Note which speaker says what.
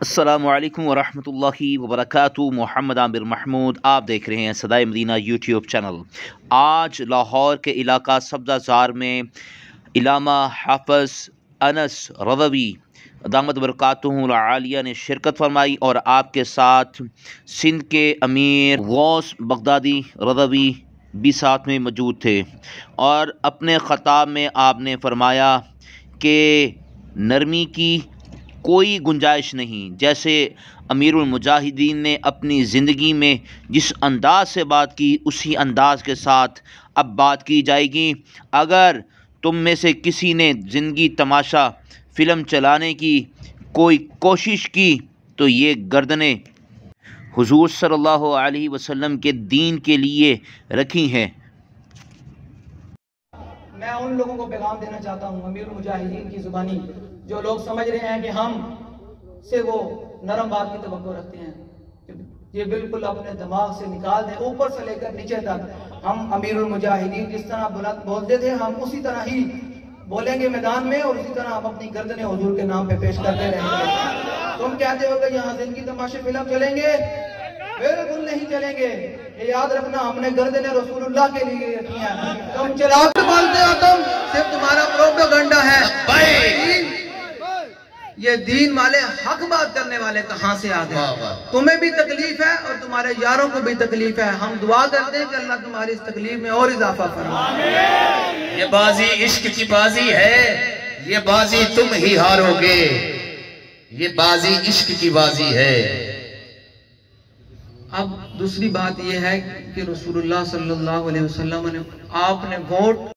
Speaker 1: अस्सलामुअलैकुम वरहमतुल्लाहि वबरकातुहू। मोहम्मद आमिर महमूद, आप देख रहे हैं सदाए मदीना यूट्यूब चैनल। आज लाहौर के इलाका सब्ज़ाज़ार में इलामा हाफ़िज़ अनस रज़वी दामत बरकातुहुल आलिया ने शिरकत फरमाई और आपके साथ सिंध के अमीर गौस बगदादी रज़वी भी साथ में मौजूद थे। और अपने ख़ताब में आपने फरमाया कि नरमी की कोई गुंजाइश नहीं। जैसे अमीरुल मुजाहिदीन ने अपनी ज़िंदगी में जिस अंदाज से बात की, उसी अंदाज के साथ अब बात की जाएगी। अगर तुम में से किसी ने ज़िंदगी तमाशा फ़िल्म चलाने की कोई कोशिश की तो ये गर्दनें हुज़ूर सल्लल्लाहु अलैहि वसल्लम के दीन के लिए रखी हैं।
Speaker 2: मैं उन लोगों को पैगाम देना चाहता हूँ अमीरुल मुजाहिदीन की ज़ुबानी, जो लोग समझ रहे हैं कि हम से वो नरम बात की तवक्को रखते हैं, ये बिल्कुल अपने दिमाग से निकाल दें। ऊपर से लेकर नीचे तक हम अमीरुल मुजाहिदीन जिस तरह बुलंद बोलते थे, हम उसी तरह ही बोलेंगे मैदान में, और उसी तरह हम अपनी गर्दनें हुजूर के नाम पे पेश करते रहेंगे। तुम कहते हो कि यहाँ जिंदगी तमाशे फिल्म चलेंगे, बिल्कुल नहीं चलेंगे। ये याद रखना, हमने गर्दनें रसूलुल्लाह के लिए रखी हैं। तुम चिराग बोलते हो, तुम सिर्फ तुम्हारा प्रोपेगेंडा है। ये दीन वाले हक बात करने वाले कहाँ से आ गए? तुम्हें भी तकलीफ है और तुम्हारे यारों को भी तकलीफ है। हम दुआ करते हैं कि अल्लाह तुम्हारी इस तकलीफ में और इजाफा फरमाए।
Speaker 3: ये बाजी इश्क की बाजी है, ये बाजी तुम ही हारोगे, ये बाजी इश्क की बाजी है।
Speaker 2: अब दूसरी बात यह है कि रसूलुल्लाह सल्लल्लाहु अलैहि वसल्लम ने आपने वोट